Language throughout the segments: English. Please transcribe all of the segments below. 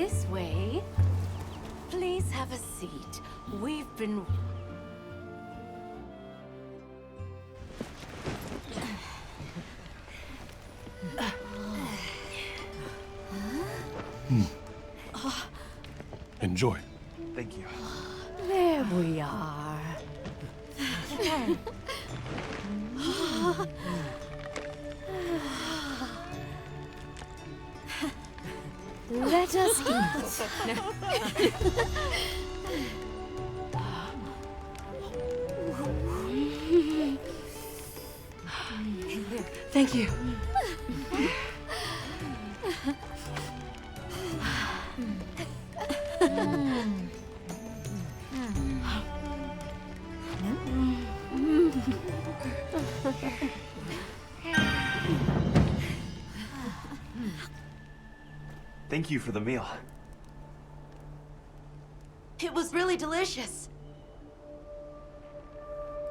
This way. Please have a seat. We've been... Enjoy. Thank you. There we are. Let us eat. Thank you. Thank you for the meal. It was really delicious.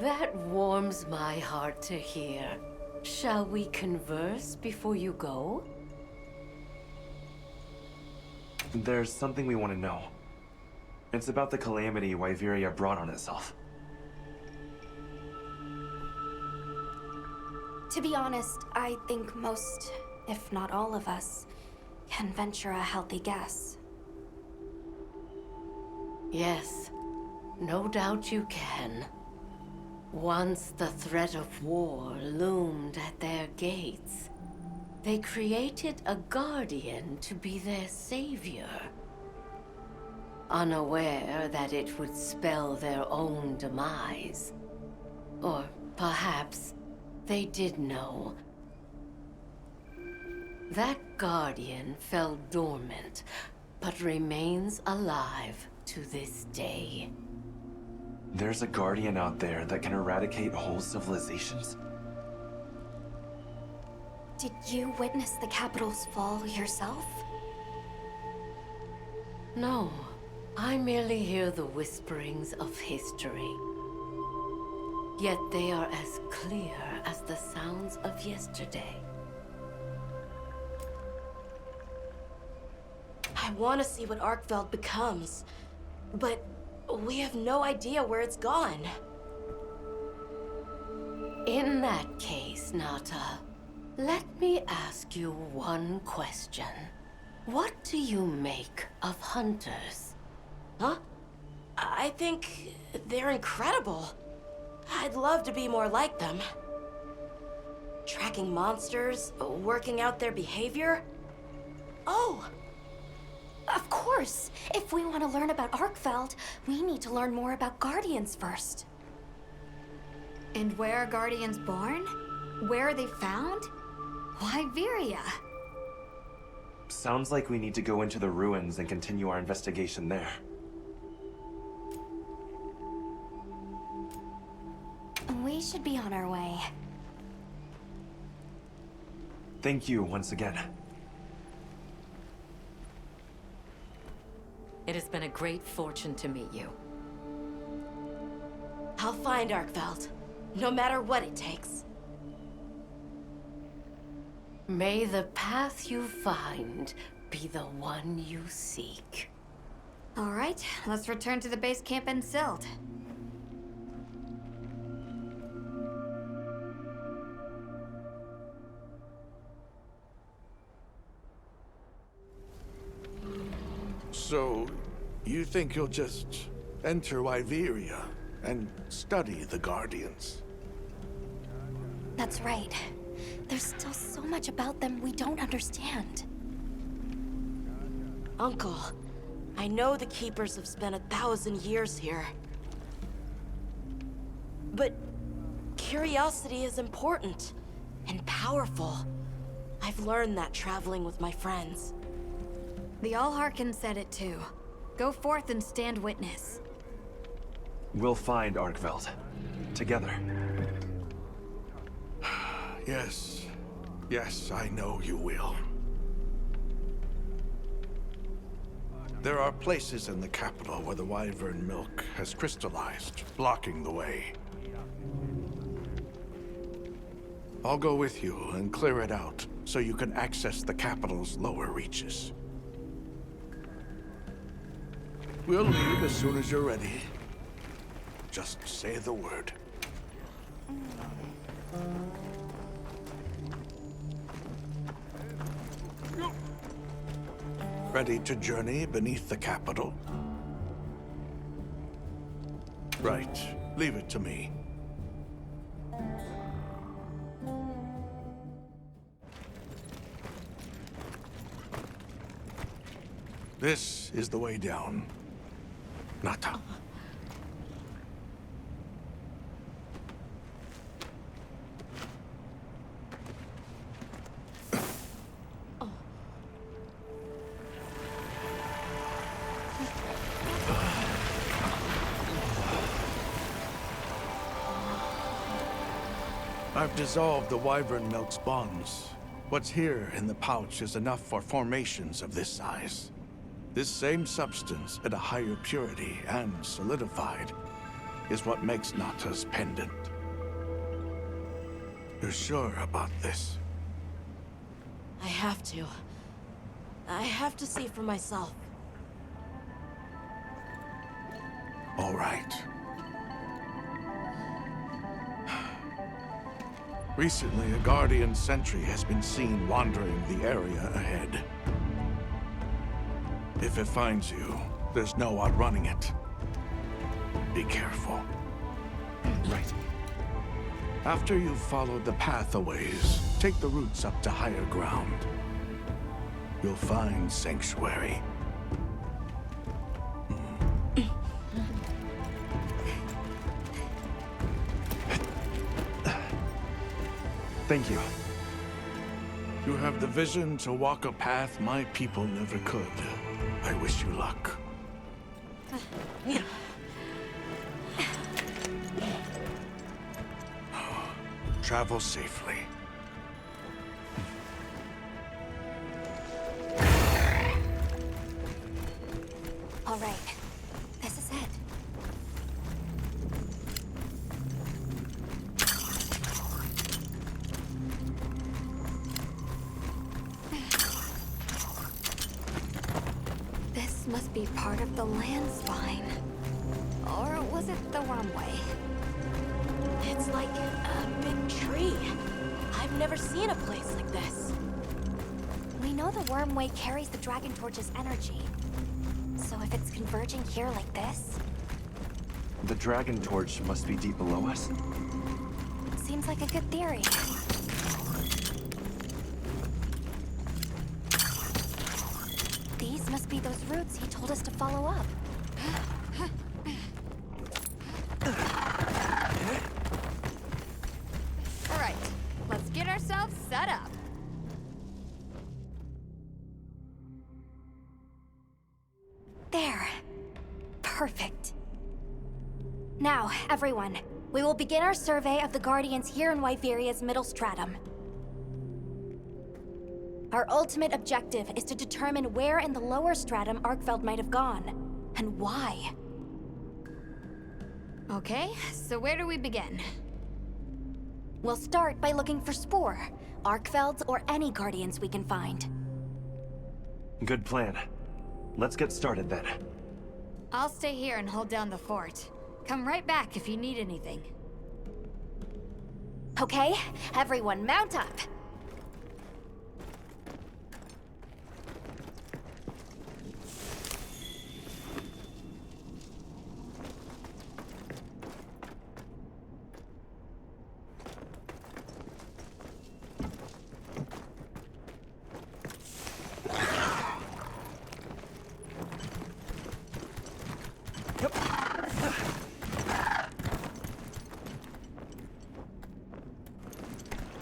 That warms my heart to hear. Shall we converse before you go? There's something we want to know. It's about the calamity Wyveria brought on itself. To be honest, I think most, if not all of us, can venture a healthy guess. Yes, no doubt you can. Once the threat of war loomed at their gates, they created a guardian to be their savior. Unaware that it would spell their own demise. Or perhaps they did know. That guardian fell dormant, but remains alive to this day. There's a guardian out there that can eradicate whole civilizations? Did you witness the capital's fall yourself? No, I merely hear the whisperings of history. Yet they are as clear as the sounds of yesterday. I want to see what Arkveld becomes, but we have no idea where it's gone. In that case, Nata, let me ask you one question. What do you make of hunters? Huh? I think they're incredible. I'd love to be more like them. Tracking monsters, working out their behavior. Oh! Of course! If we want to learn about Arkveld, we need to learn more about Guardians first. And where are Guardians born? Where are they found? Wyveria. Sounds like we need to go into the ruins and continue our investigation there. We should be on our way. Thank you once again. It has been a great fortune to meet you. I'll find Arkveld, no matter what it takes. May the path you find be the one you seek. All right, let's return to the base camp in Silt. So, you think you'll just enter Wyveria and study the Guardians? That's right. There's still so much about them we don't understand. Uncle, I know the Keepers have spent 1,000 years here. But curiosity is important and powerful. I've learned that traveling with my friends. The Allharkin said it too. Go forth and stand witness. We'll find Arkveld. Together. Yes. Yes, I know you will. There are places in the capital where the Wyvern milk has crystallized, blocking the way. I'll go with you and clear it out, so you can access the capital's lower reaches. We'll leave as soon as you're ready. Just say the word. Ready to journey beneath the capital? Right. Leave it to me. This is the way down. Nata. I've dissolved the wyvern milk's bonds. What's here in the pouch is enough for formations of this size. This same substance at a higher purity and solidified is what makes Nata's pendant. You're sure about this? I have to. I have to see for myself. All right. Recently, a Guardian sentry has been seen wandering the area ahead. If it finds you, there's no outrunning it. Be careful. Right. After you've followed the path a ways, take the routes up to higher ground. You'll find sanctuary. Thank you. You have the vision to walk a path my people never could. I wish you luck. Travel safely. All right. This is it. This must be part of the land spine. Or was it the Wormway? It's like a big tree. I've never seen a place like this. We know the Wormway carries the Dragon Torch's energy. So if it's converging here like this, The Dragon Torch must be deep below us. seems like a good theory. These must be those routes he told us to follow up. All right, let's get ourselves set up. There. Perfect. Now, everyone, we will begin our survey of the Guardians here in Wyveria's middle stratum. Our ultimate objective is to determine where in the lower stratum Arkveld might have gone, and why. Okay, so where do we begin? We'll start by looking for Spore, Arkvelds, or any Guardians we can find. Good plan. Let's get started then. I'll stay here and hold down the fort. Come right back if you need anything. Okay, everyone mount up.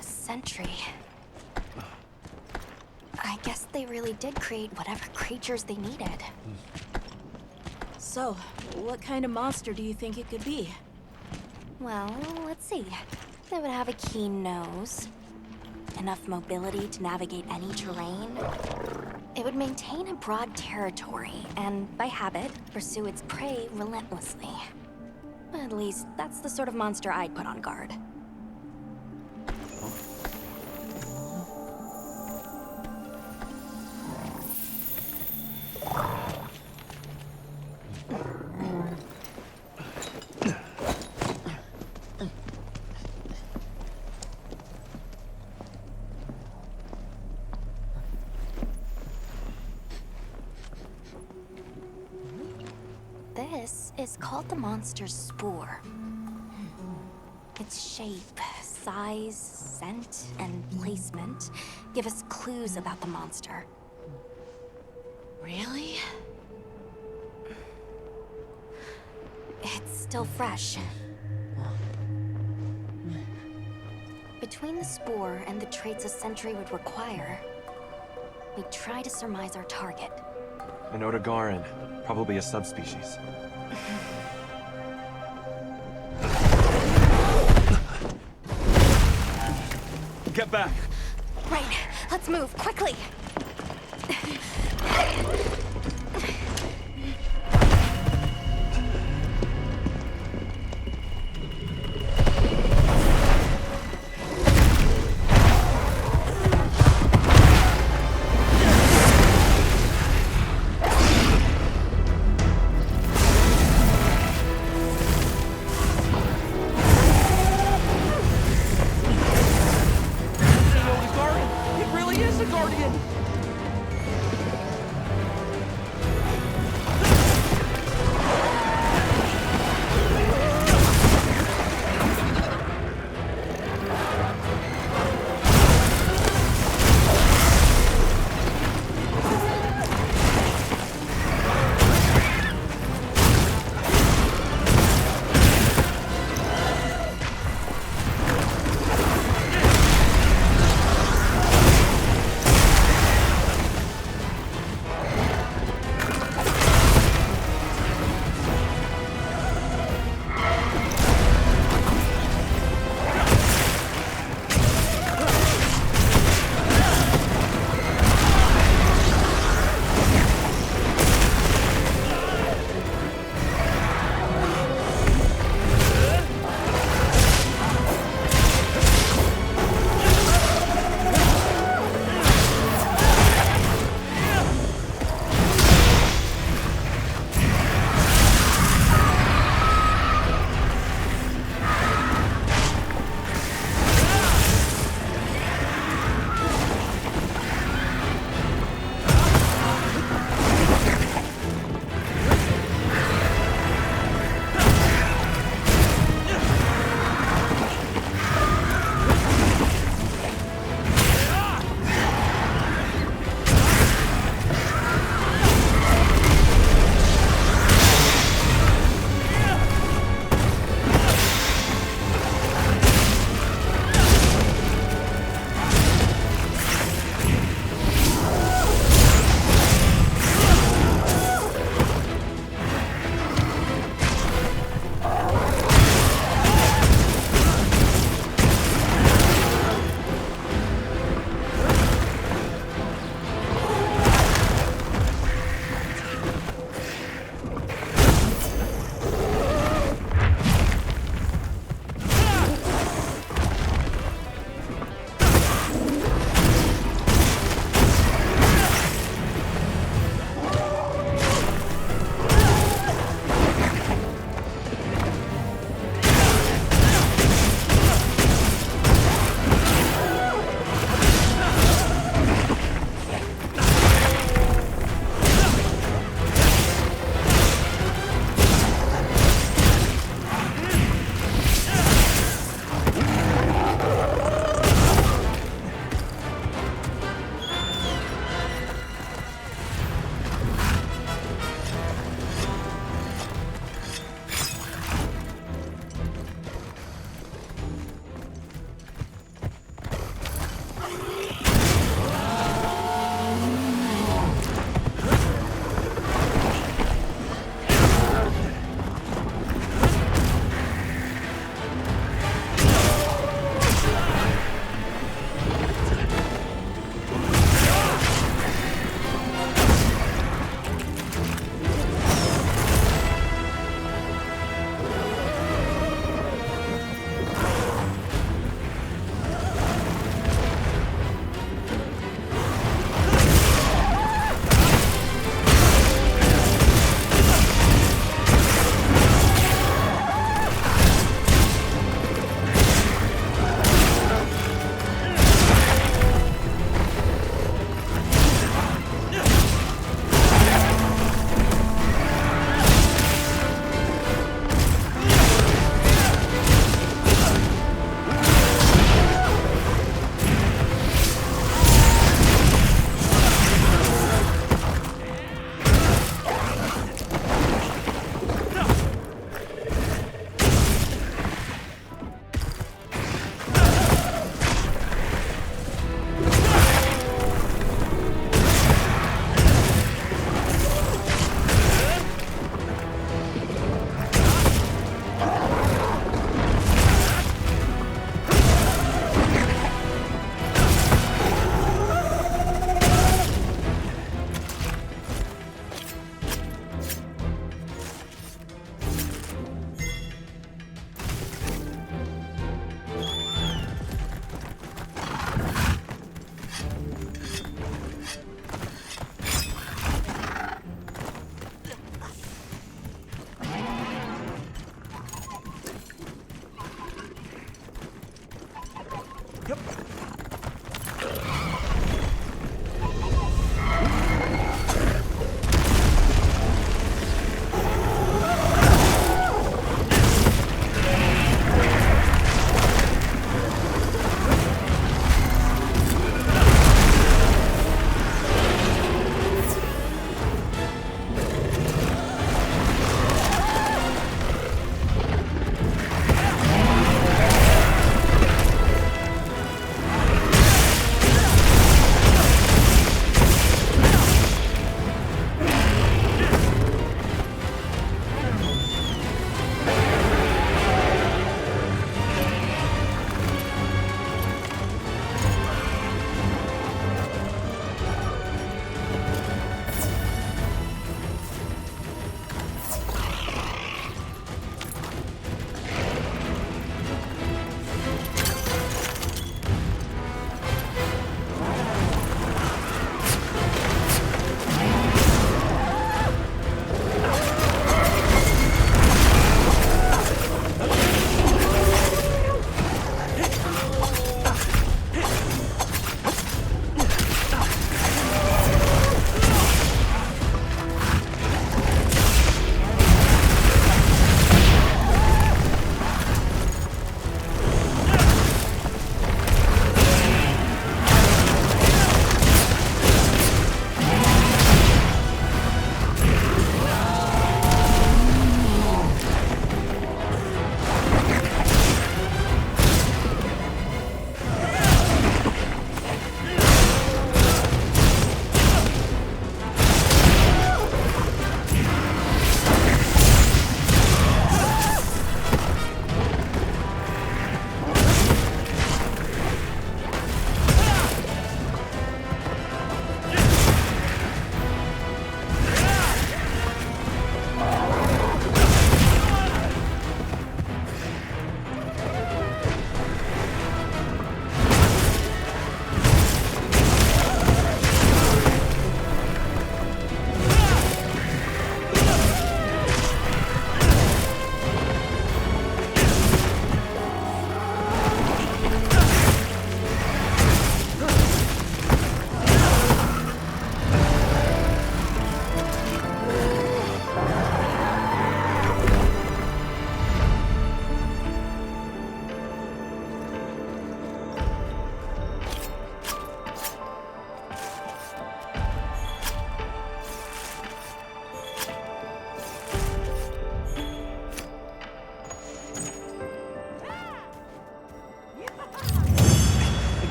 Sentry. I guess they really did create whatever creatures they needed. So, what kind of monster do you think it could be? Well, let's see. They would have a keen nose, enough mobility to navigate any terrain. It would maintain a broad territory, and by habit, pursue its prey relentlessly. At least, that's the sort of monster I'd put on guard. This is called the monster's spore. Its shape, size, scent, and placement give us clues about the monster. Really? It's still fresh. Between the spore and the traits a sentry would require, we try to surmise our target. An Odogaron, probably a subspecies. Get back! Right, let's move, quickly!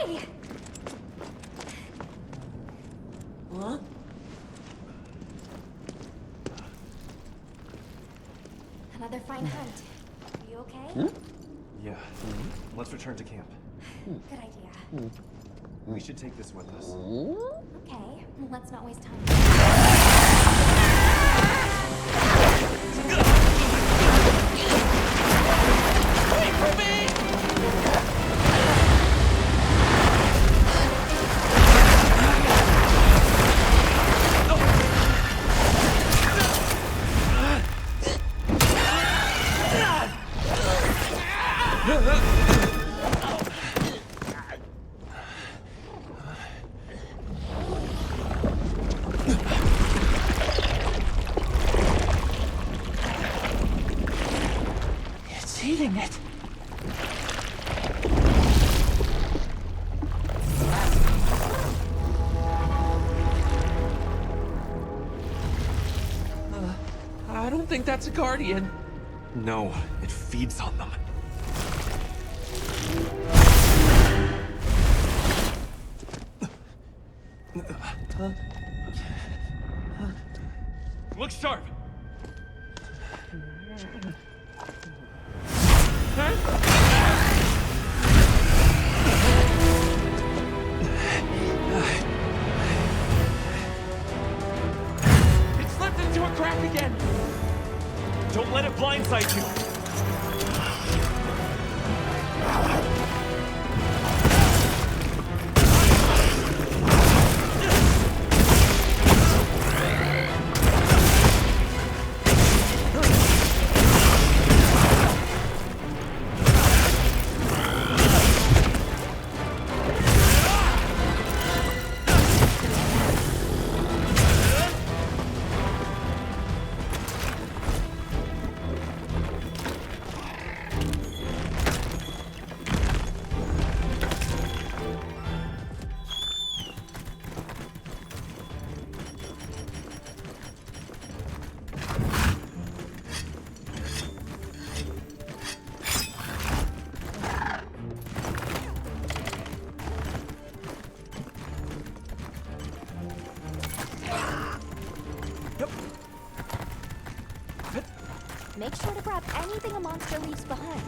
Hey! Huh? Another fine hunt. Are you okay? Yeah. Let's return to camp. Good idea. We should take this with us. Okay, let's not waste time. It's eating it. I don't think that's a guardian. No, it feeds on them. Look sharp! It slipped into a crack again. Don't let it blindside you! Make sure to grab anything a monster leaves behind.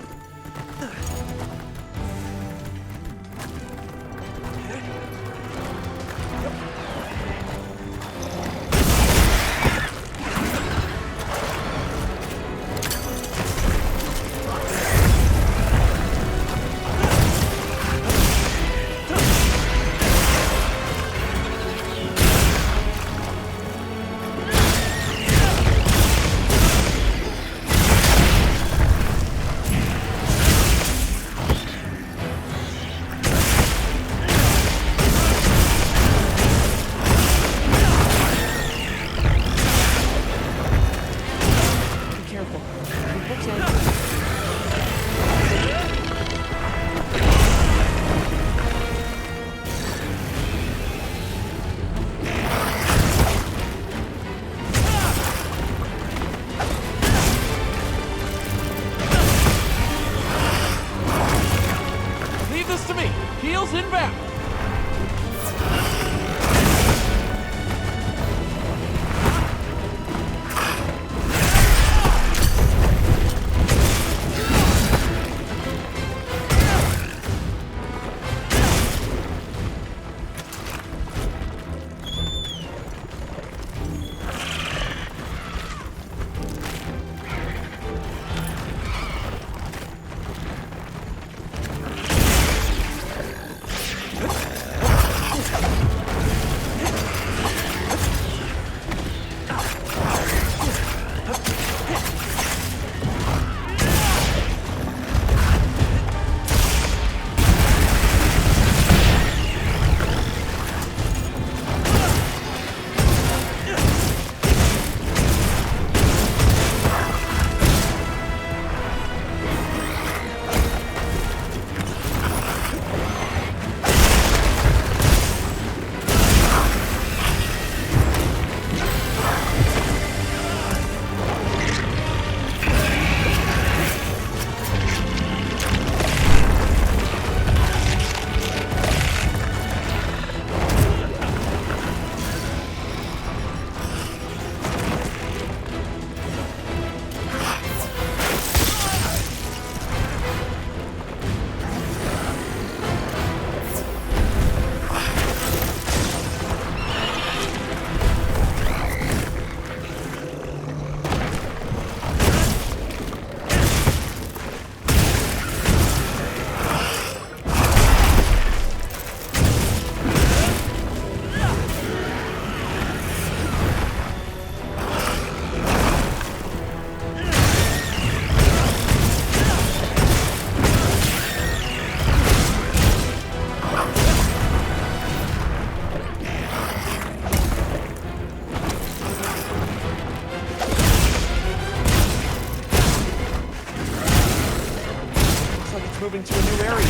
moving to a new area.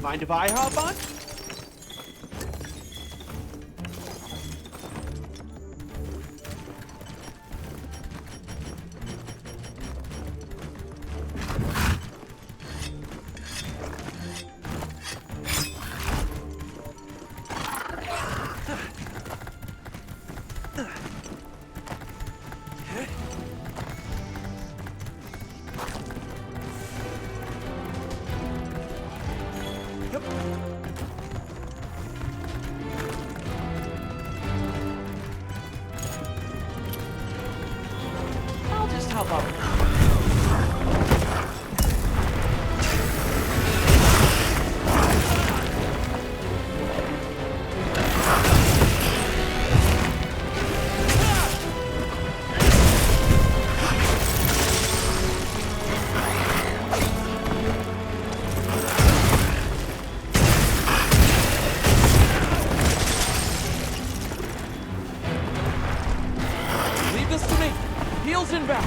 Mind if I hop on? I'll just hop up. Leave this to me. Heels inbound.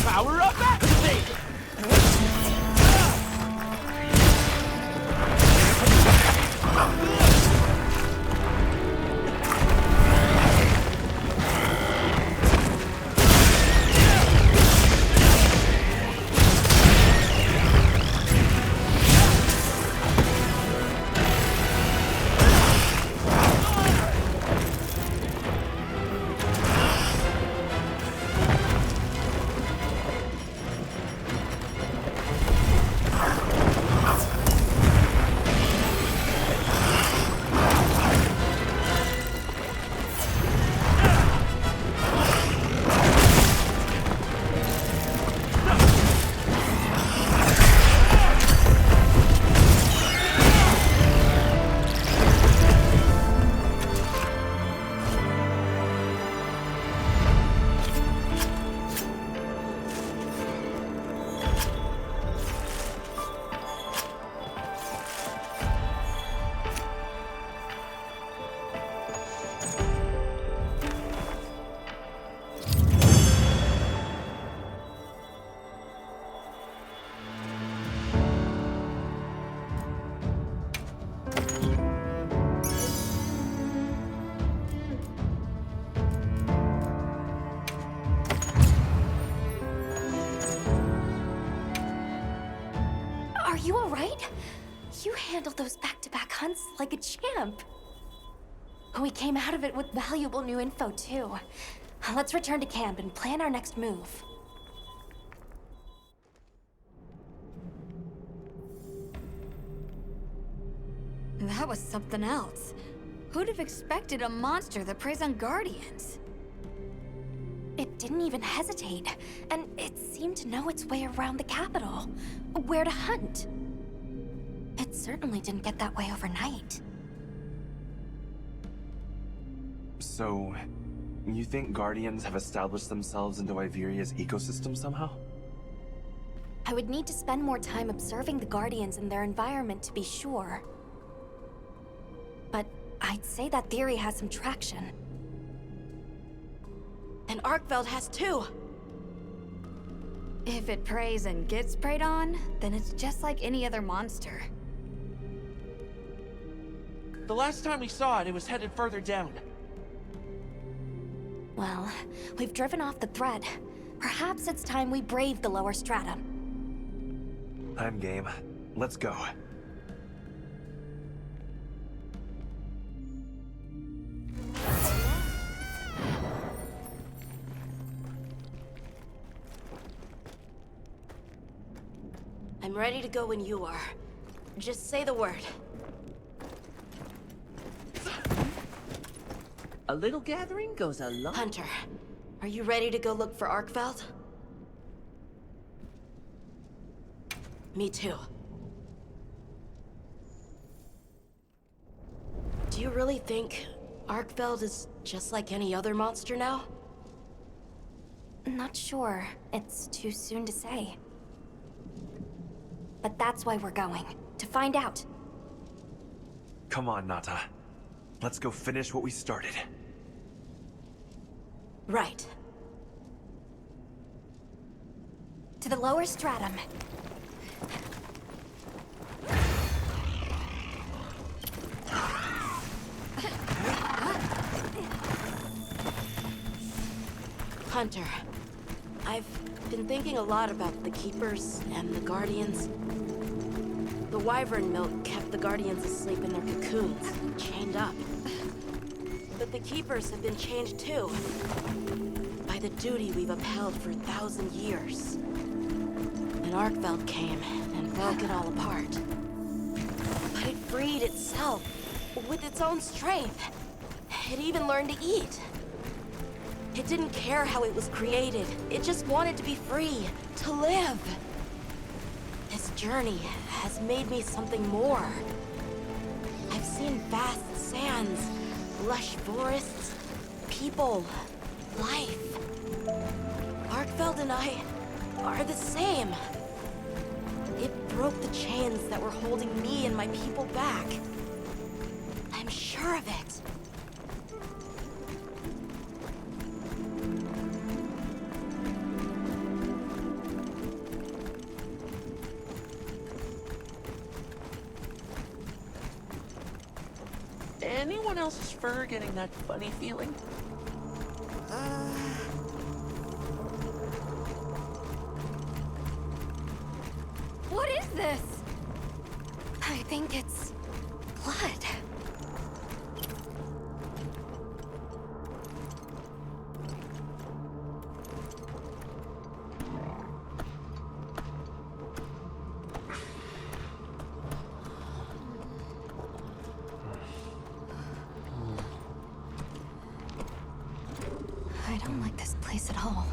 Power up, activate! Are you alright? You handled those back-to-back hunts like a champ. We came out of it with valuable new info, too. Let's return to camp and plan our next move. That was something else. Who'd have expected a monster that preys on guardians? It didn't even hesitate, and it seemed to know its way around the capital, where to hunt. It certainly didn't get that way overnight. So, you think Guardians have established themselves into Iveria's ecosystem somehow? I would need to spend more time observing the Guardians and their environment to be sure. But I'd say that theory has some traction. And Arkveld has too. If it preys and gets preyed on, then it's just like any other monster. The last time we saw it, it was headed further down. Well, we've driven off the thread. Perhaps it's time we brave the lower stratum. I'm game. Let's go. I'm ready to go when you are. Just say the word. A little gathering goes a long... Hunter, are you ready to go look for Arkveld? Me too. Do you really think Arkveld is just like any other monster now? Not sure. It's too soon to say. But that's why we're going. To find out. Come on, Nata. Let's go finish what we started. Right. To the lower stratum. Hunter, I've been thinking a lot about the Keepers and the Guardians. The wyvern milk kept the Guardians asleep in their cocoons, chained up. But the Keepers have been changed too, by the duty we've upheld for 1,000 years. And Arkveld came and broke it all apart. But it freed itself with its own strength. It even learned to eat. It didn't care how it was created. It just wanted to be free, to live. This journey has made me something more. I've seen vast sands, lush forests, people, life. Arkveld and I are the same. It broke the chains that were holding me and my people back. I'm sure of it. Anyone else's fur getting that funny feeling? What is this? I think it's blood. I don't like this place at all.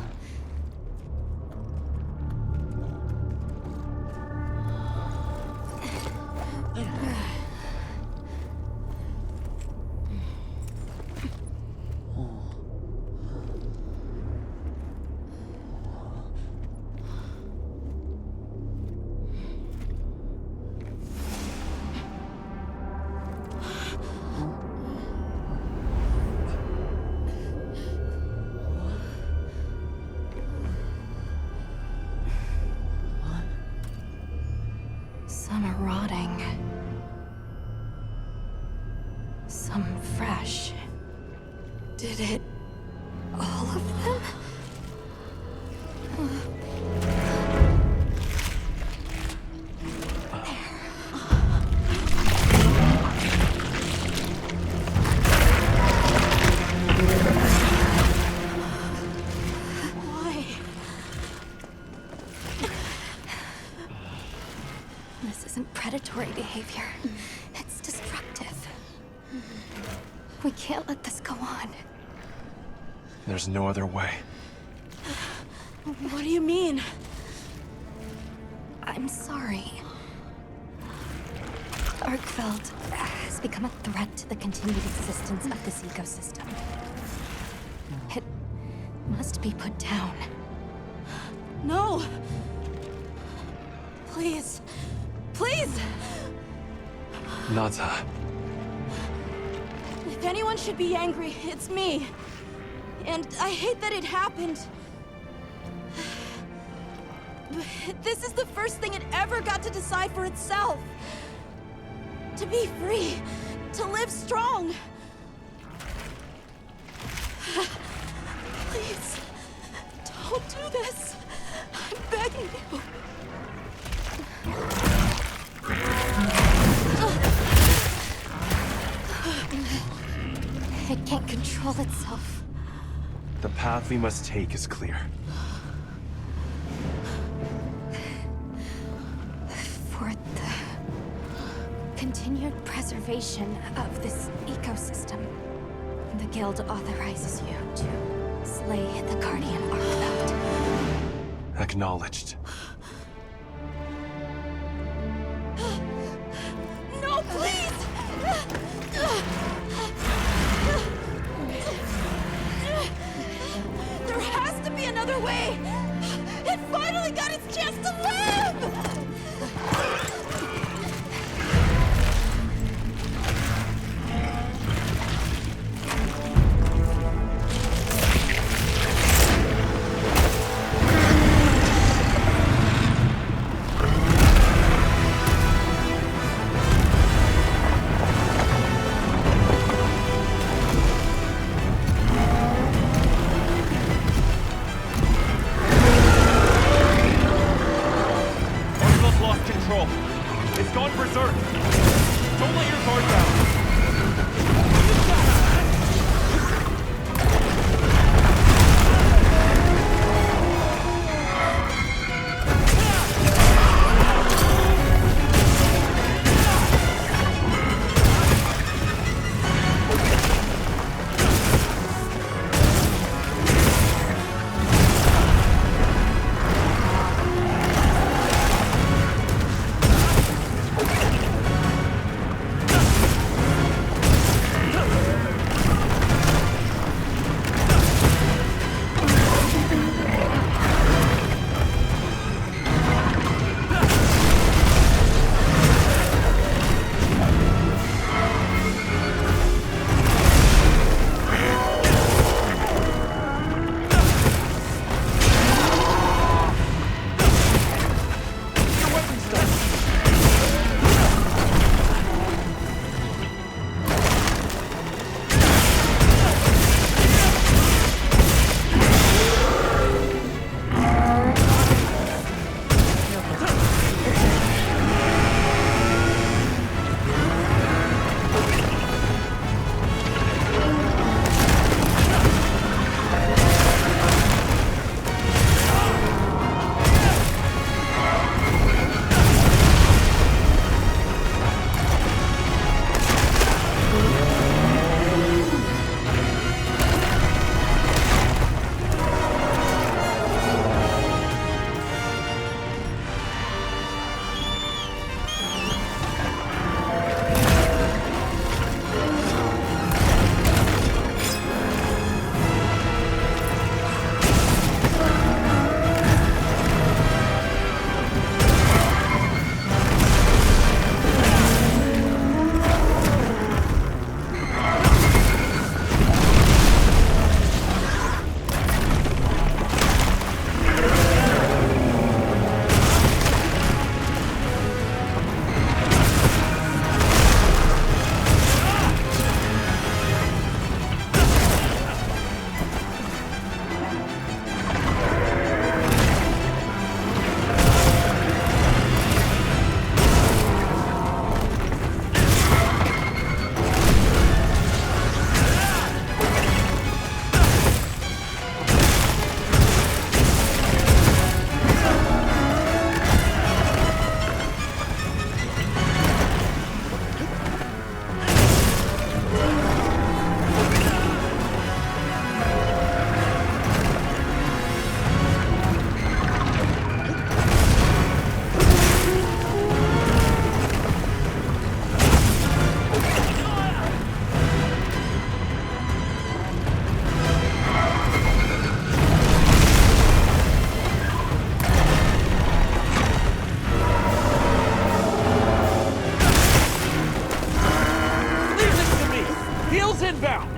Some are rotting. Some fresh. Did it... all of them? Why? This isn't predatory behavior. It's destructive. We can't let this go on. There's no other way. What do you mean? I'm sorry. Arkveld has become a threat to the continued existence of this ecosystem. It must be put down. No! Please. Please! Nata. If anyone should be angry, it's me. And I hate that it happened. This is the first thing it ever got to decide for itself. To be free. To live strong. Please, don't do this. I'm begging you. It can't control itself. The path we must take is clear. For the continued preservation of this ecosystem, the Guild authorizes you to slay the Guardian Arkveld. Acknowledged. No, please! There has to be another way! It finally got its chance to live! It's gone berserk! Don't let your guard down! inbound!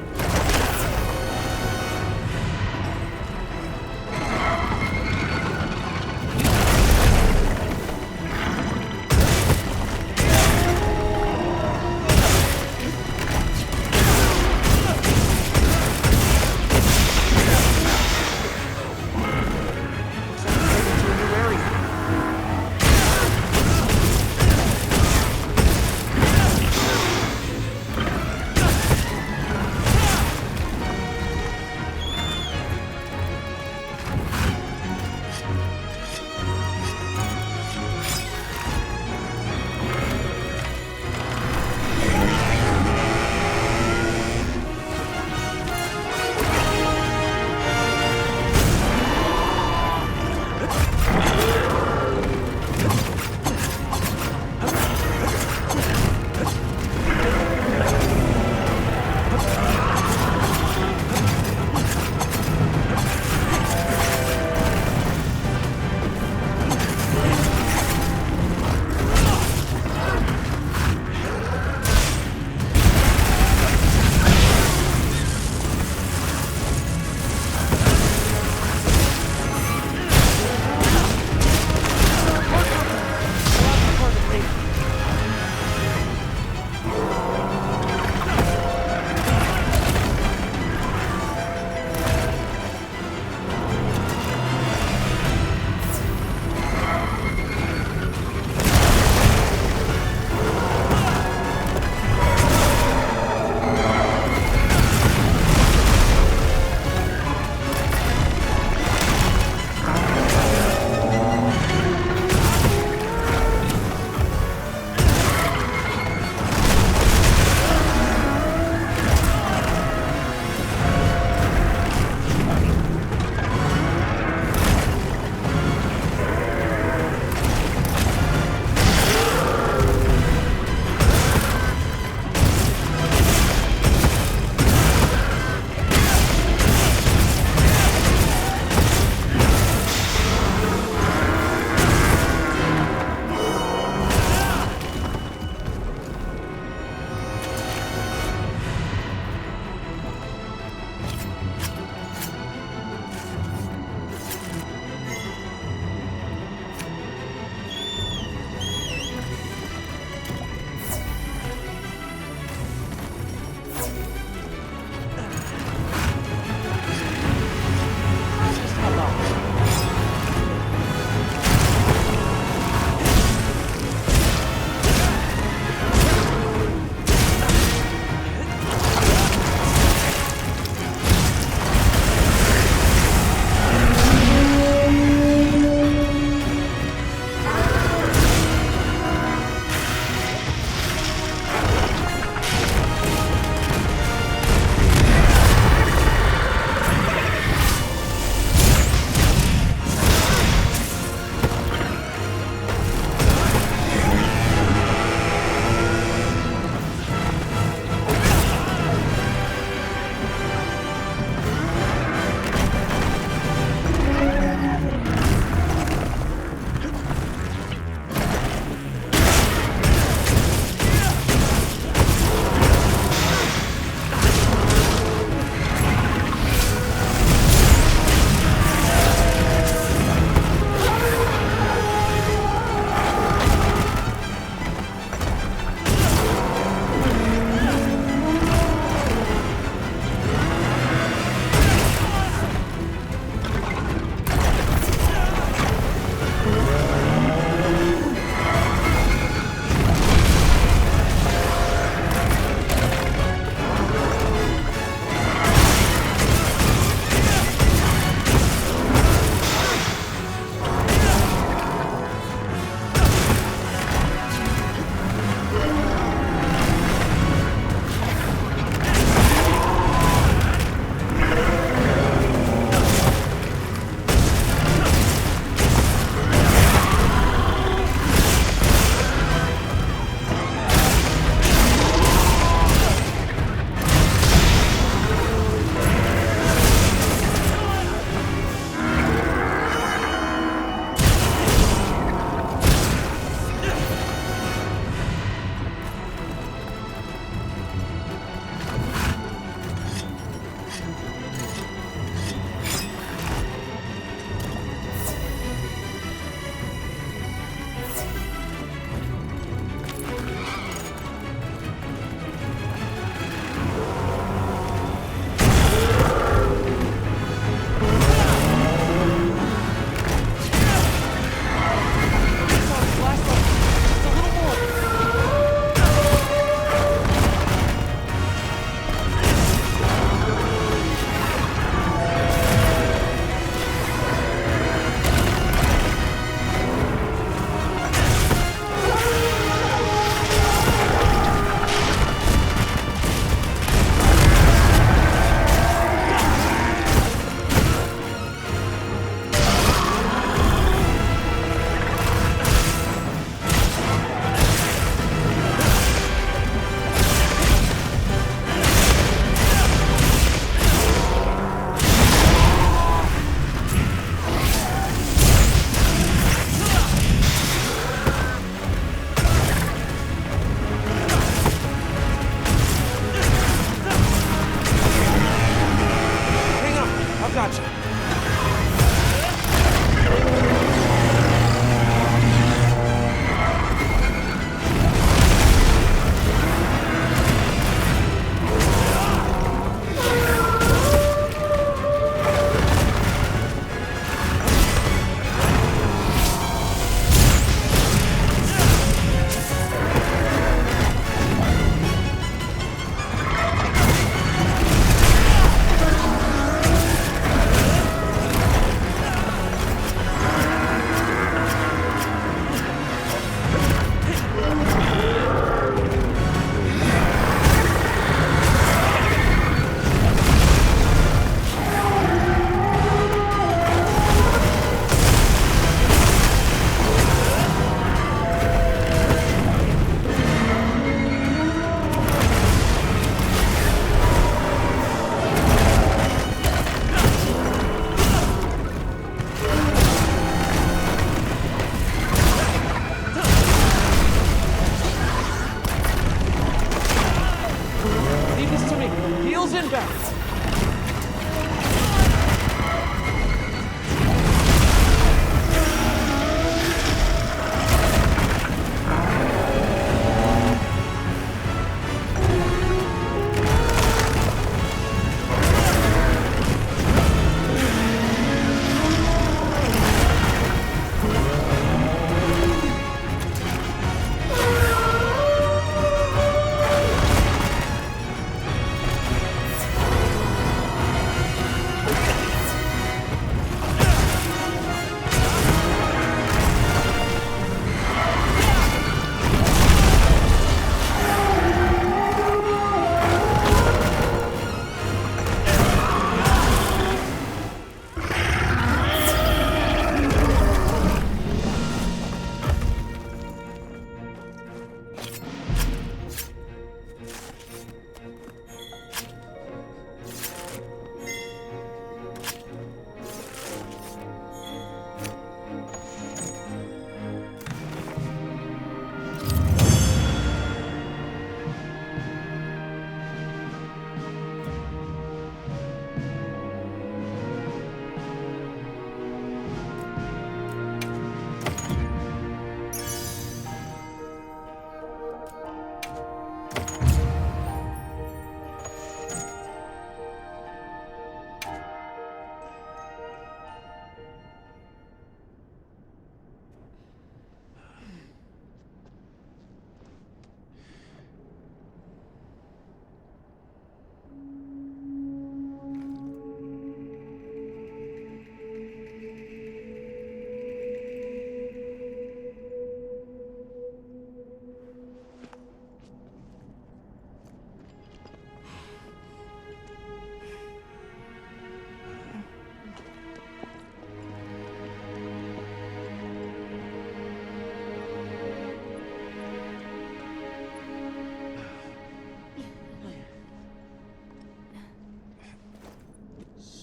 Okay, heels inbound.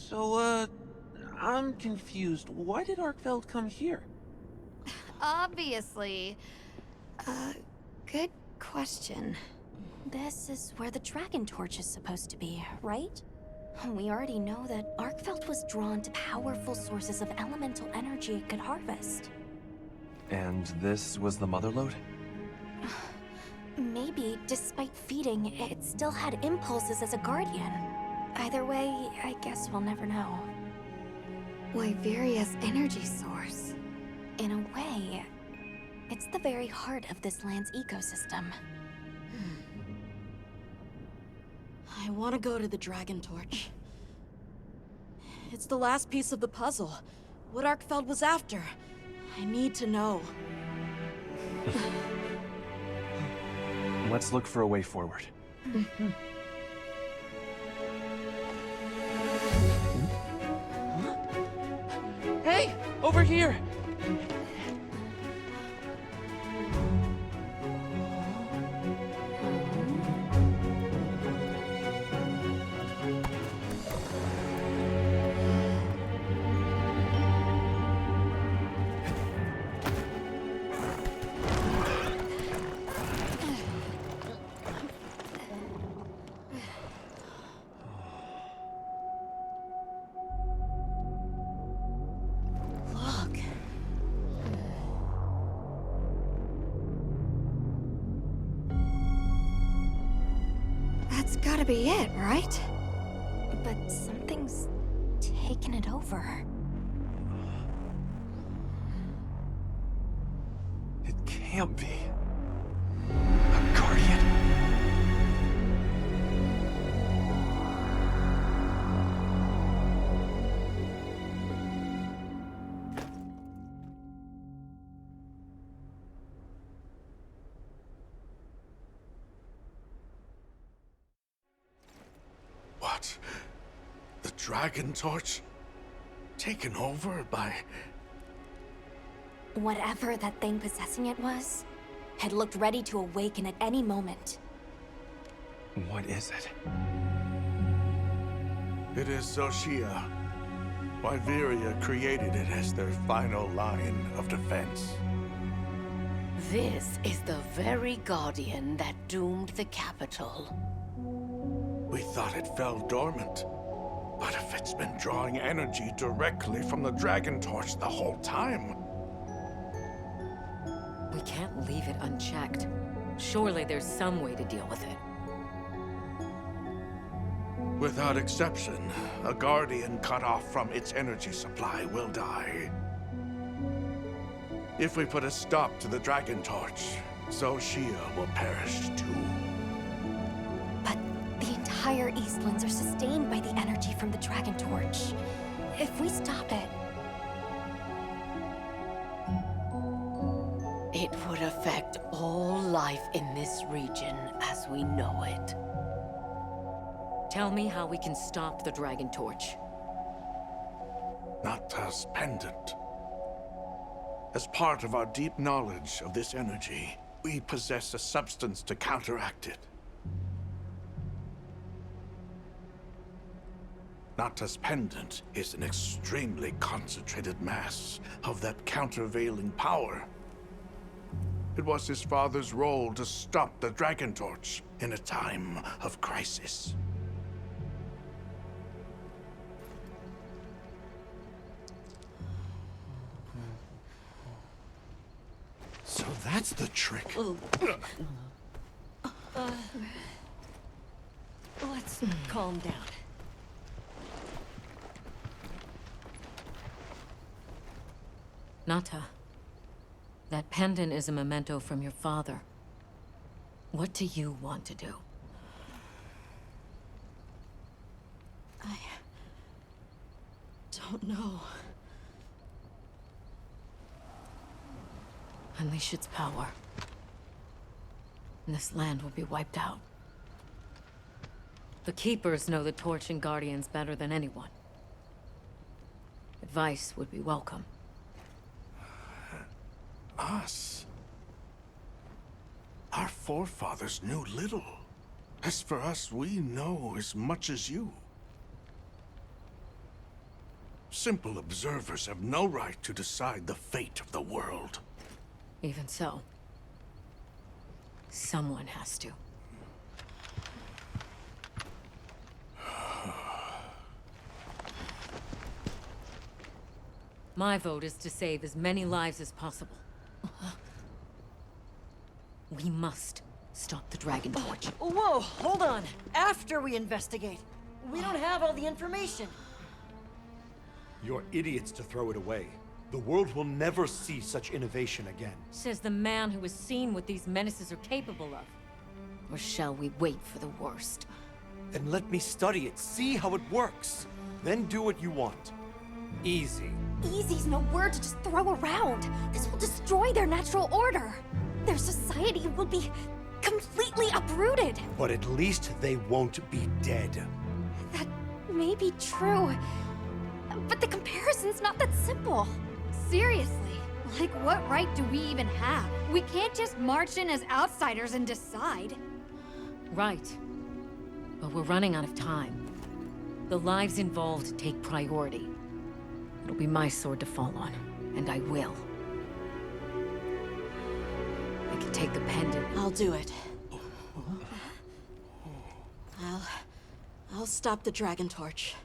So, I'm confused. Why did Arkveld come here? Obviously. Good question. This is where the dragon torch is supposed to be, right? We already know that Arkveld was drawn to powerful sources of elemental energy it could harvest. And this was the mother lode? Maybe, despite feeding, it still had impulses as a guardian. Either way, I guess we'll never know. Wyveria's energy source. In a way, it's the very heart of this land's ecosystem. I want to go to the Dragon Torch. It's the last piece of the puzzle. What Arkveld was after. I need to know. Let's look for a way forward. Hey, over here! That's gotta be it, right? But something's taken it over. It can't be. A guardian. What? The Dragon Torch? Taken over by... Whatever that thing possessing it was, had looked ready to awaken at any moment. What is it? It is Zoh Shia. Wyveria created it as their final line of defense. This is the very guardian that doomed the capital. We thought it fell dormant. But if it's been drawing energy directly from the Dragon Torch the whole time... We can't leave it unchecked. Surely there's some way to deal with it. Without exception, a Guardian cut off from its energy supply will die. If we put a stop to the Dragon Torch, Zoh Shia will perish too. But the entire Eastlands are sustained by the energy from the Dragon Torch. If we stop it... It would affect all life in this region as we know it. Tell me how we can stop the Dragon Torch. Nata's pendant. As part of our deep knowledge of this energy, we possess a substance to counteract it. Nata's pendant is an extremely concentrated mass of that countervailing power. It was his father's role to stop the Dragon Torch in a time of crisis. So that's the trick. Let's calm down. Nata, that pendant is a memento from your father. What do you want to do? I don't know. Unleash its power. And this land will be wiped out. The Keepers know the Torch and Guardians better than anyone. Advice would be welcome. Us? Our forefathers knew little. As for us, we know as much as you. Simple observers have no right to decide the fate of the world. Even so, someone has to. My vote is to save as many lives as possible. We must stop the Dragon Torch. Whoa, hold on. After we investigate. We don't have all the information. You're idiots to throw it away. The world will never see such innovation again. Says the man who has seen what these menaces are capable of. Or shall we wait for the worst? Then let me study it, see how it works. Then do what you want. Easy. Easy's no word to just throw around. This will destroy their natural order. Their society will be completely uprooted. But at least they won't be dead. That may be true. But the comparison's not that simple. Seriously, like what right do we even have? We can't just march in as outsiders and decide. Right. But we're running out of time. The lives involved take priority. It'll be my sword to fall on, and I will. I can take the pendant. I'll do it. I'll stop the Dragon Torch.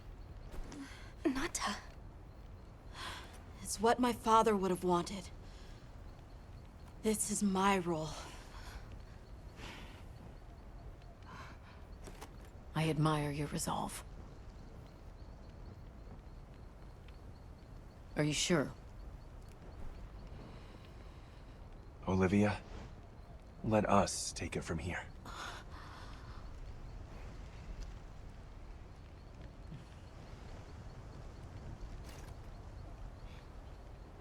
Nata. It's what my father would have wanted. This is my role. I admire your resolve. Are you sure? Olivia, let us take it from here.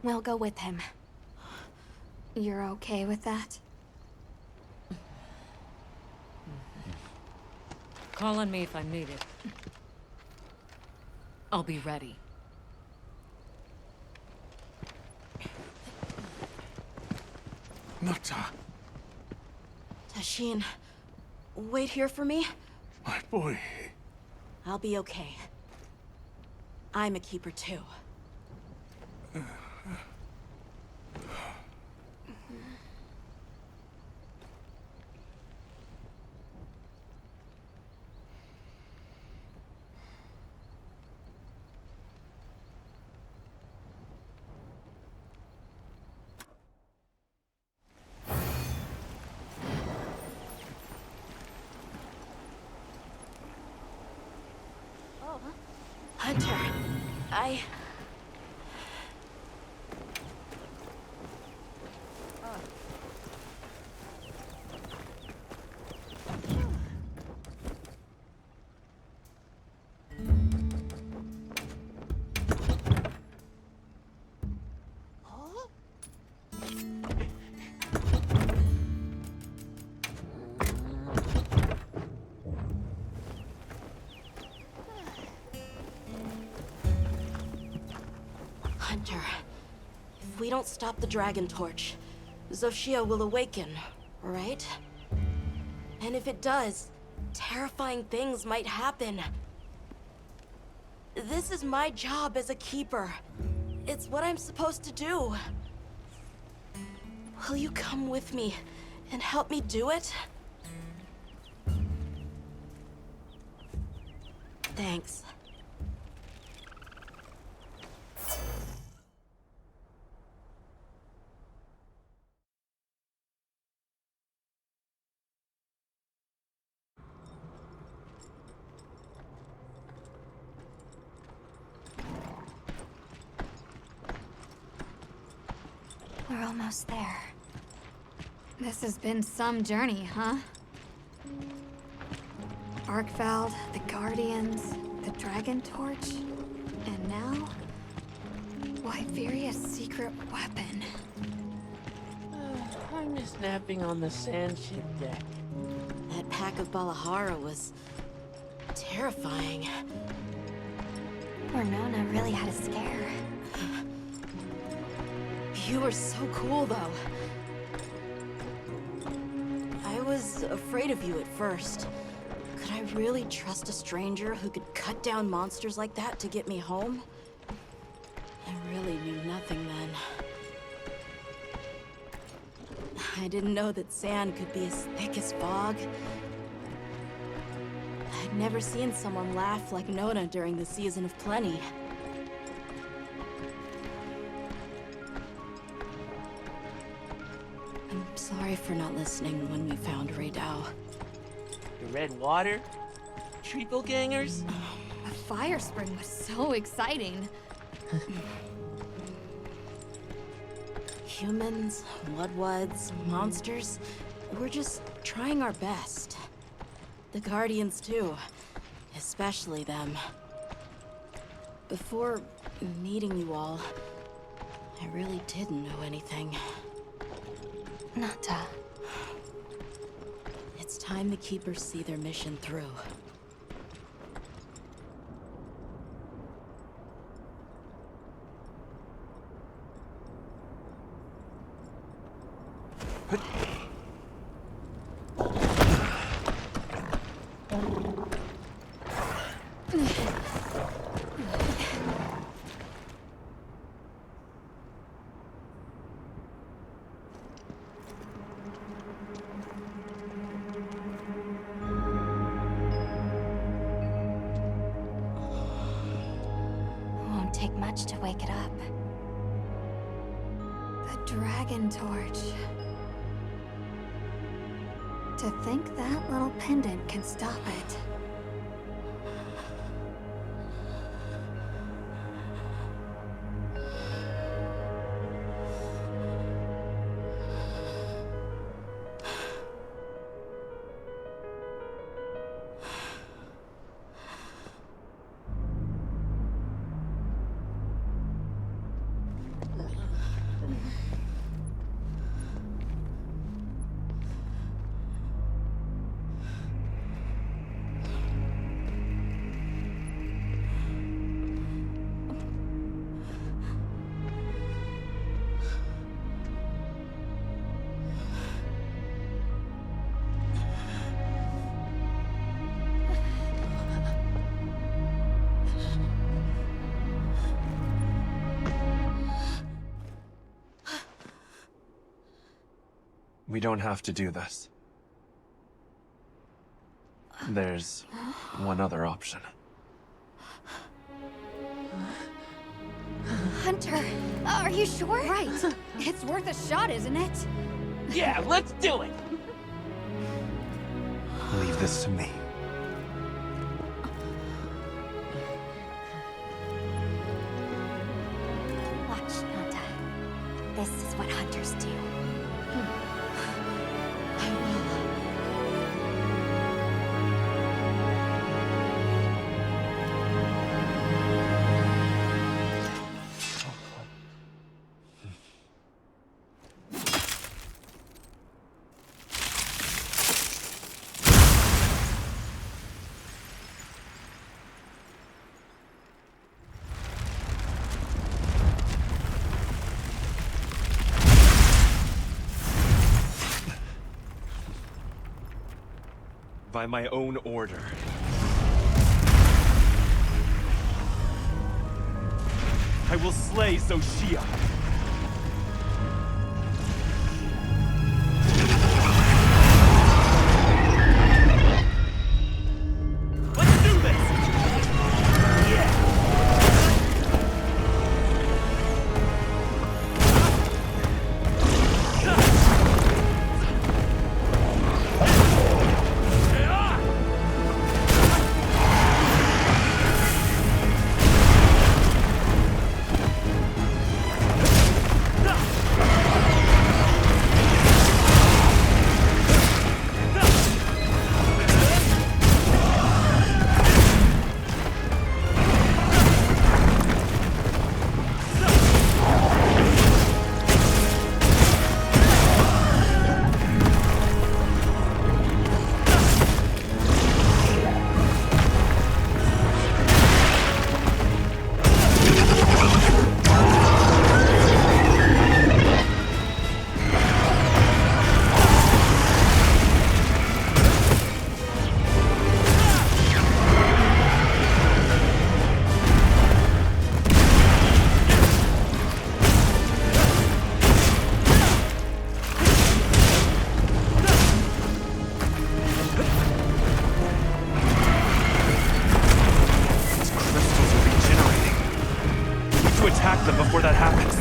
We'll go with him. You're okay with that? Call on me if I'm needed. I'll be ready. Nata, Tashin, wait here for me. my boy. I'll be okay. I'm a keeper too. Hunter, I... Hunter, if we don't stop the Dragon Torch, Zoh Shia will awaken, right? And if it does, terrifying things might happen. This is my job as a keeper. It's what I'm supposed to do. Will you come with me and help me do it? Thanks. We're almost there. This has been some journey, huh? Arkveld, the Guardians, the Dragon Torch, and now... Wyveria's secret weapon. I miss napping on the sandship deck. That pack of Balahara was... terrifying. Poor Nona really had a scare. You were so cool, though. I was afraid of you at first. Could I really trust a stranger who could cut down monsters like that to get me home? I really knew nothing then. I didn't know that sand could be as thick as fog. I'd never seen someone laugh like Nona during the season of plenty. I'm sorry for not listening when we found Raydao. The red water? Treacle gangers? The fire spring was so exciting. Humans, Bloodwoods, monsters, we're just trying our best. The Guardians too, especially them. Before meeting you all, I really didn't know anything. Nata. It's time the Keepers see their mission through. Won't take much to wake it up. The Dragon Torch. To think that little pendant can stop it. We don't have to do this. There's one other option. Hunter, are you sure? Right. It's worth a shot, isn't it? Yeah, let's do it! Leave this to me. by my own order. I will slay Zoh Shia. Let's do this! Attack them before that happens.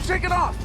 shake it off!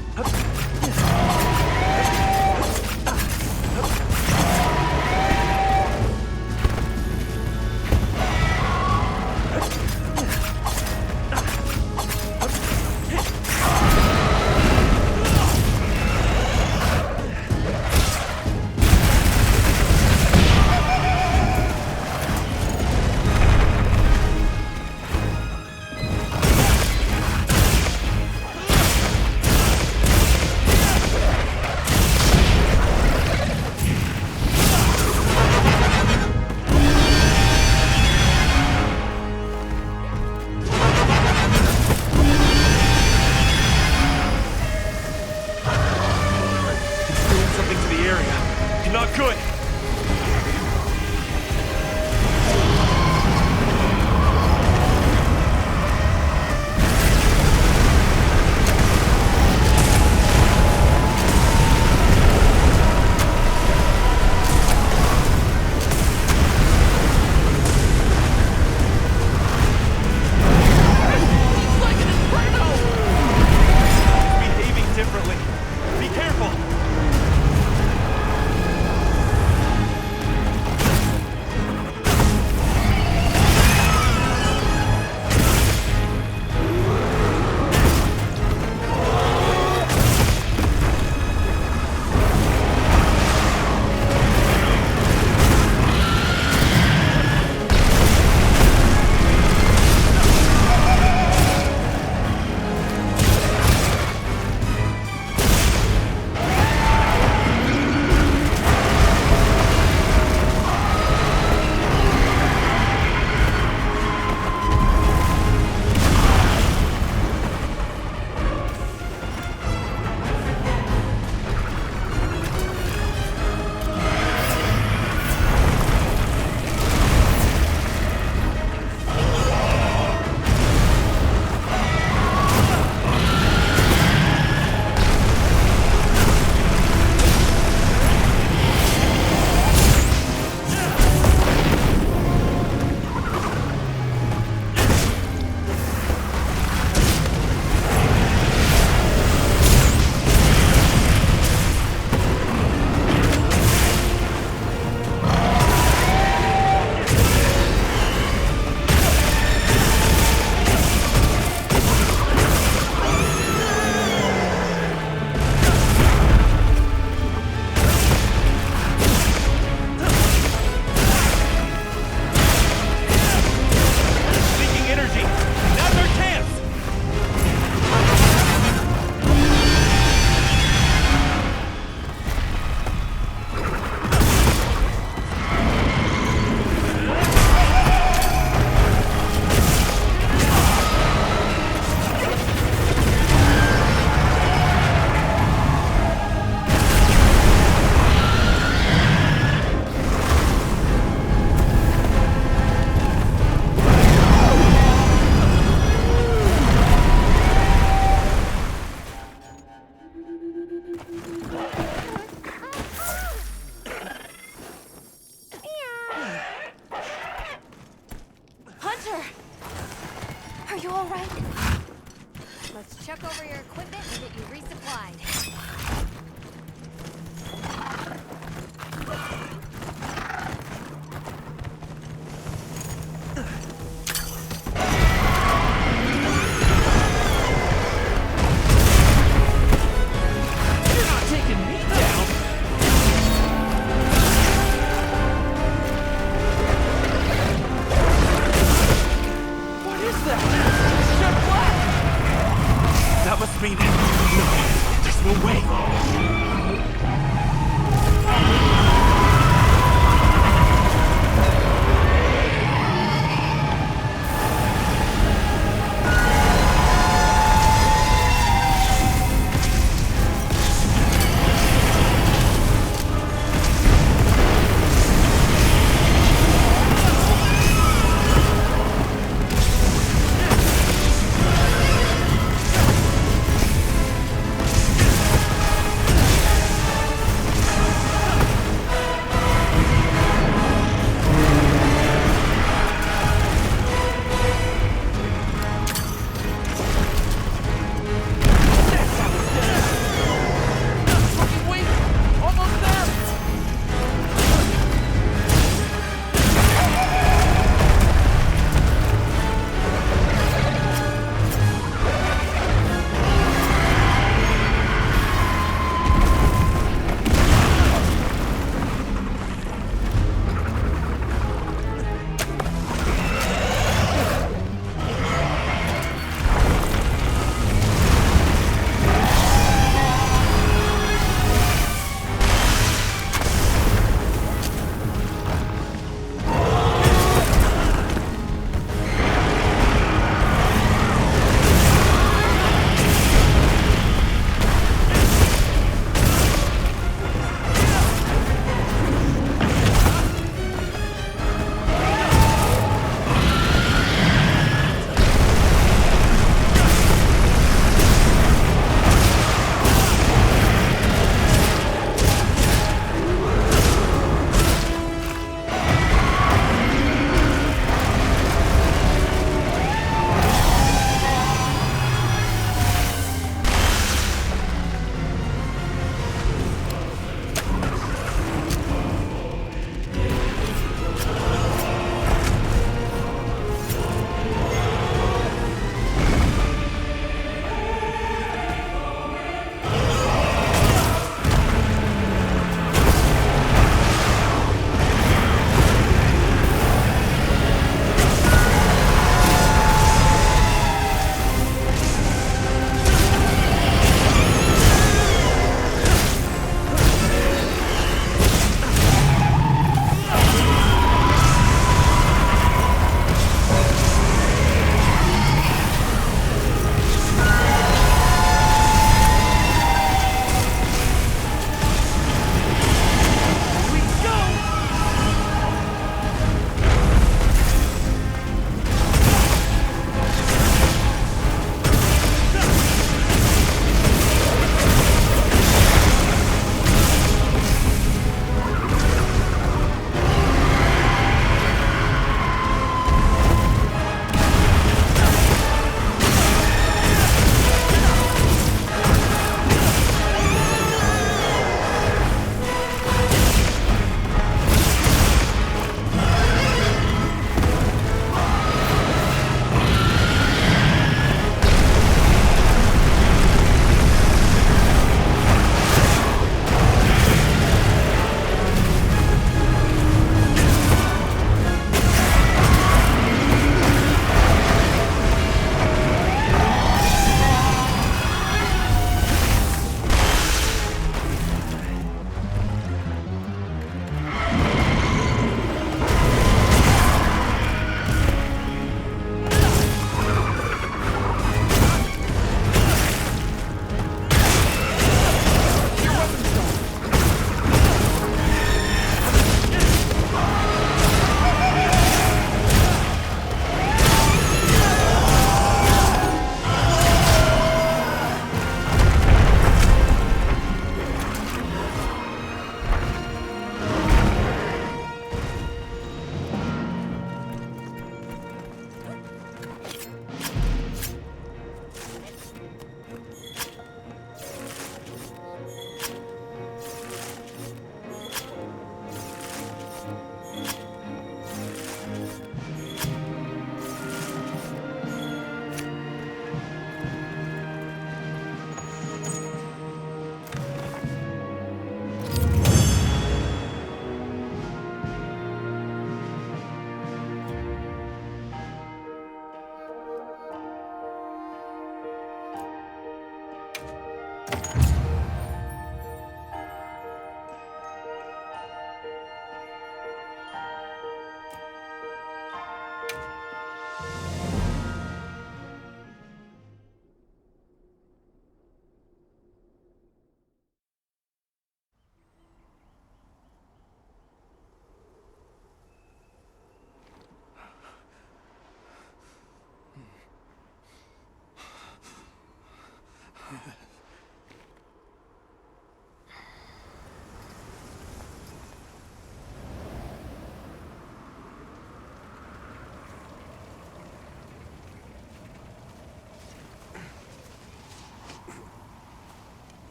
Check over your equipment and get you resupplied. That must mean... No, there's no way.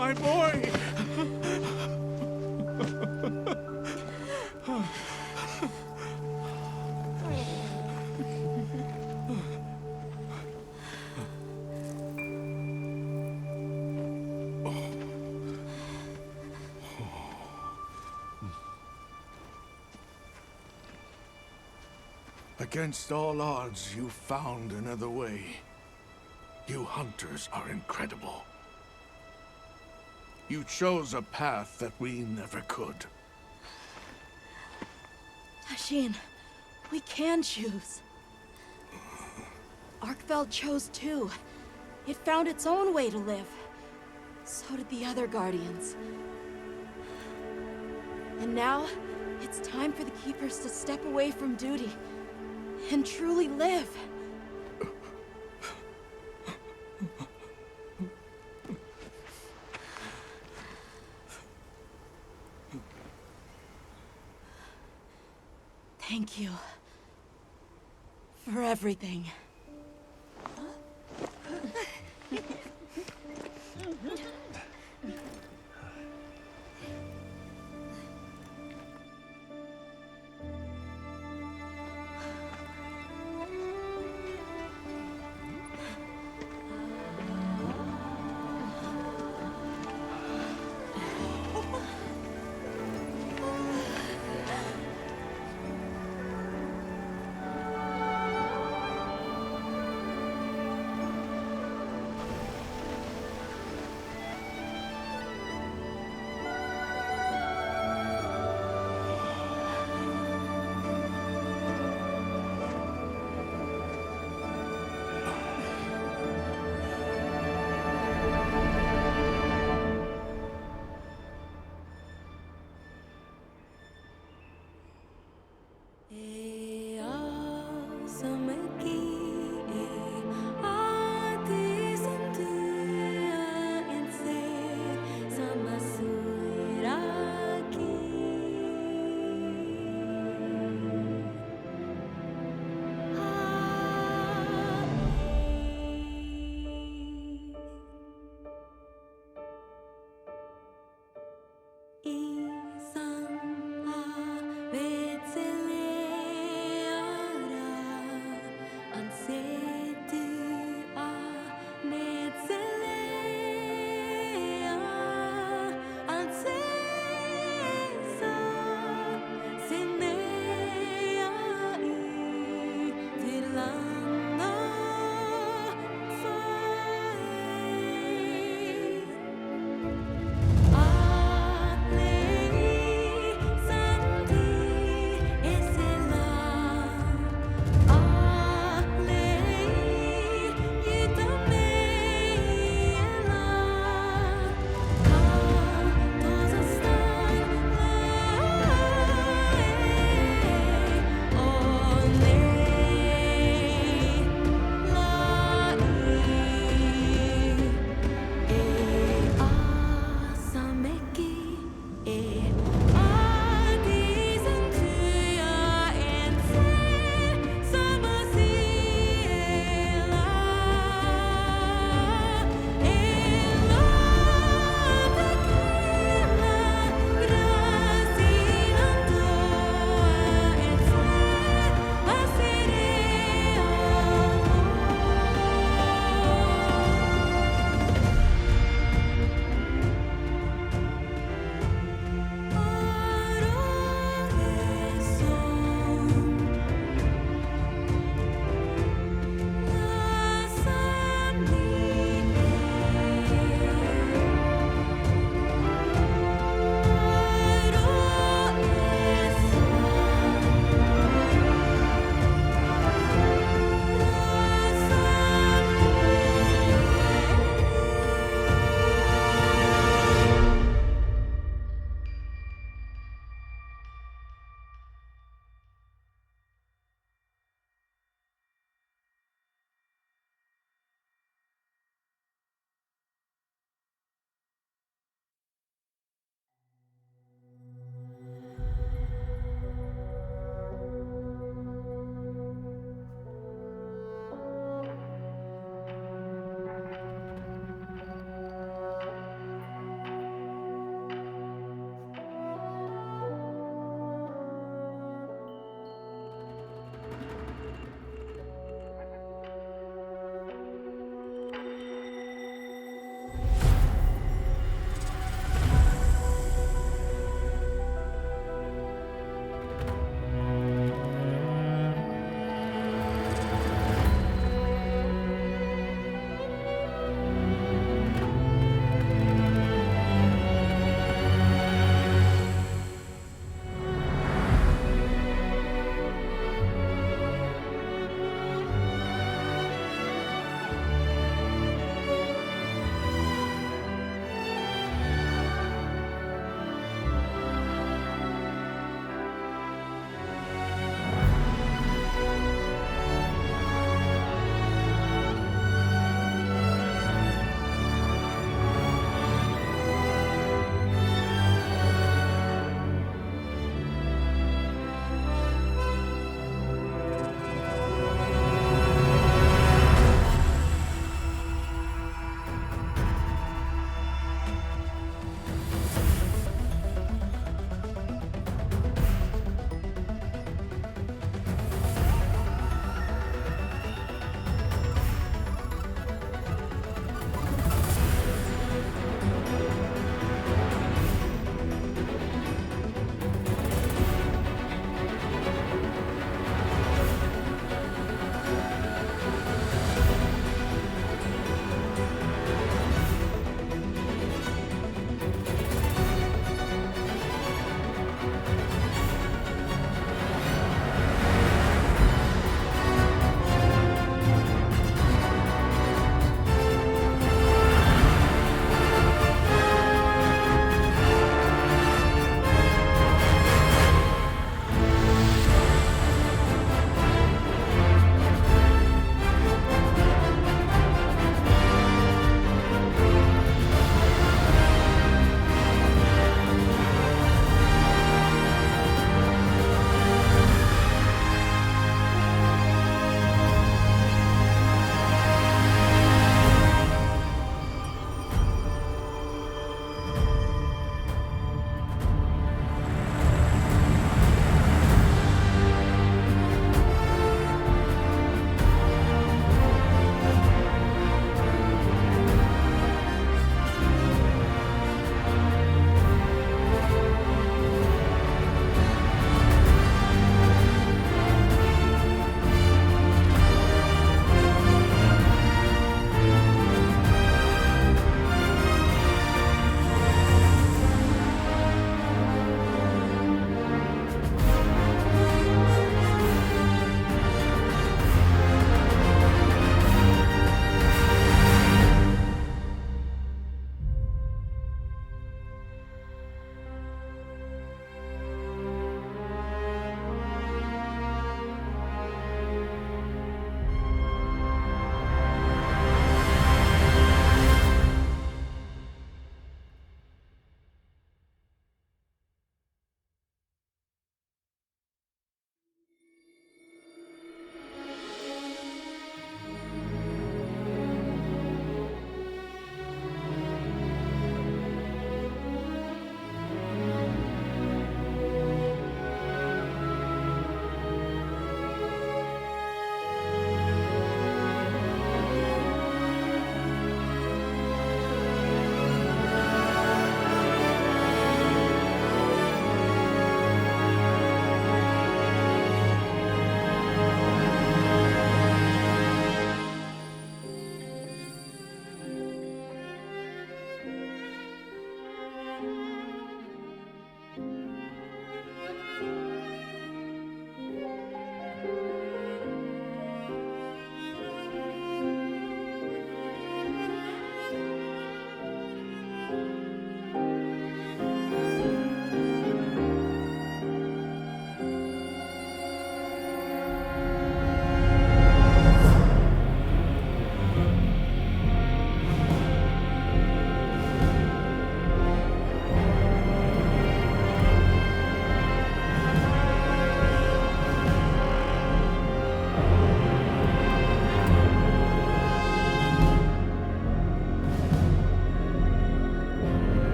my boy! Against all odds, you found another way. You hunters are incredible. You chose a path that we never could. Tashin, we can choose. Arkveld chose too. It found its own way to live. So did the other Guardians. And now, it's time for the Keepers to step away from duty and truly live. Thank you for everything.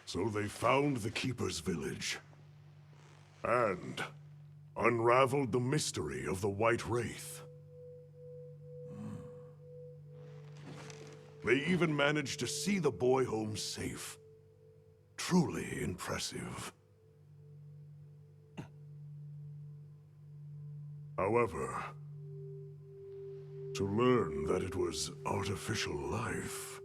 So they found the Keeper's village. And unraveled the mystery of the White Wraith. They even managed to see the boy home safe. Truly impressive. However, to learn that it was artificial life...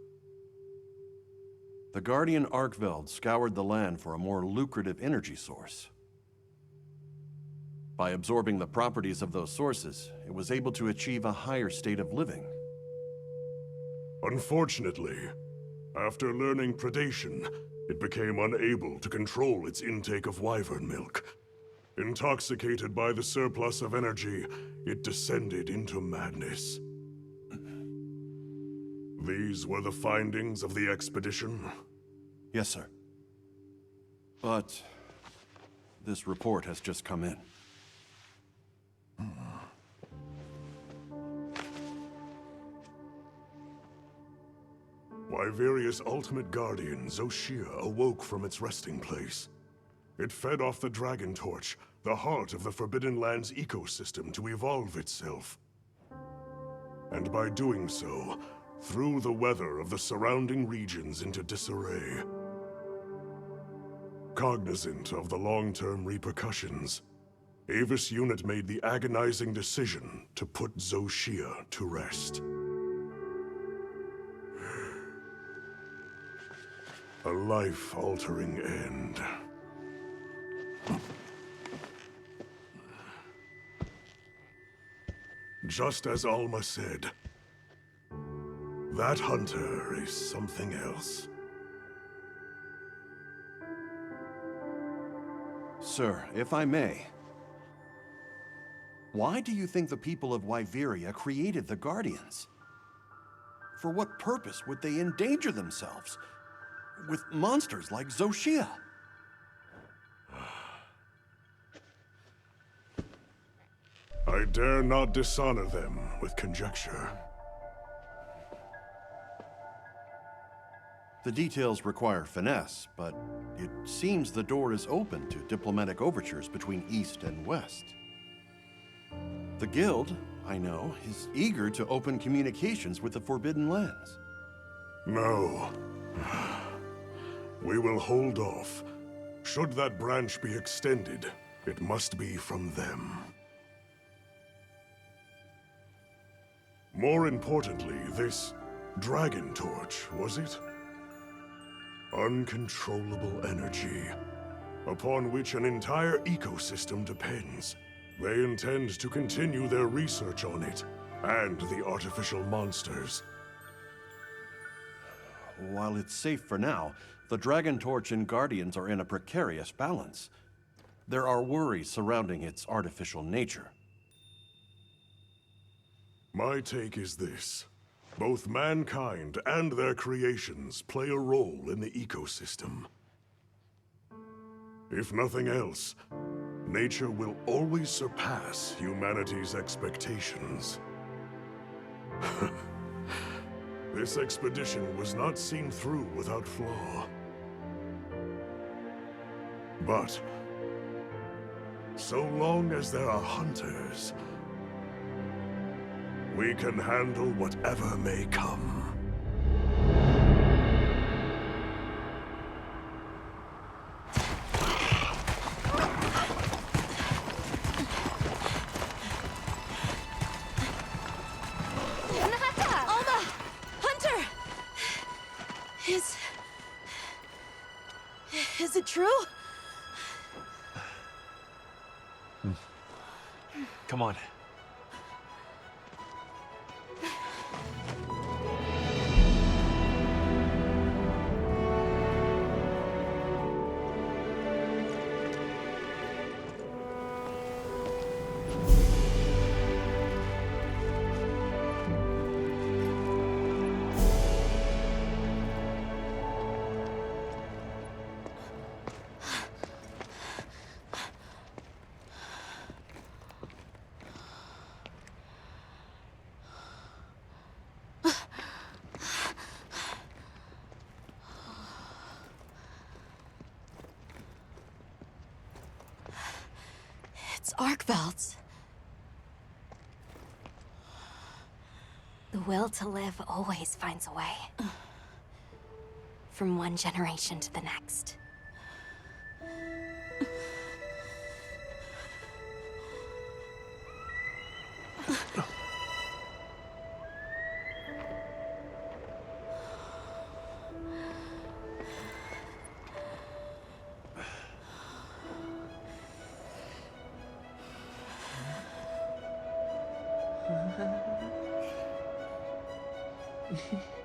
The Guardian Arkveld scoured the land for a more lucrative energy source. By absorbing the properties of those sources, it was able to achieve a higher state of living. Unfortunately, after learning predation, it became unable to control its intake of wyvern milk. Intoxicated by the surplus of energy, it descended into madness. These were the findings of the expedition? Yes, sir. But this report has just come in. Wyveria's ultimate guardian, Zoh Shia, awoke from its resting place. It fed off the Dragon Torch, the heart of the Forbidden Lands ecosystem, to evolve itself. And by doing so, threw the weather of the surrounding regions into disarray. Cognizant of the long-term repercussions, Avis Unit made the agonizing decision to put Zoh Shia to rest. A life-altering end. Just as Alma said, that hunter is something else. Sir, if I may, why do you think the people of Wyveria created the Guardians? For what purpose would they endanger themselves with monsters like Zoh Shia? I dare not dishonor them with conjecture. The details require finesse, but it seems the door is open to diplomatic overtures between East and West. The Guild, I know, is eager to open communications with the Forbidden Lands. No. We will hold off. Should that branch be extended, it must be from them. More importantly, this Dragon Torch, was it? Uncontrollable energy, upon which an entire ecosystem depends. They intend to continue their research on it, and the artificial monsters. While it's safe for now, the Dragon Torch and Guardians are in a precarious balance. There are worries surrounding its artificial nature. My take is this. Both mankind and their creations play a role in the ecosystem. If nothing else, nature will always surpass humanity's expectations. This expedition was not seen through without flaw. But so long as there are hunters, we can handle whatever may come. Alma! Hunter! Is it true? Come on. Arkveld's. The will to live always finds a way. From one generation to the next. Hehehe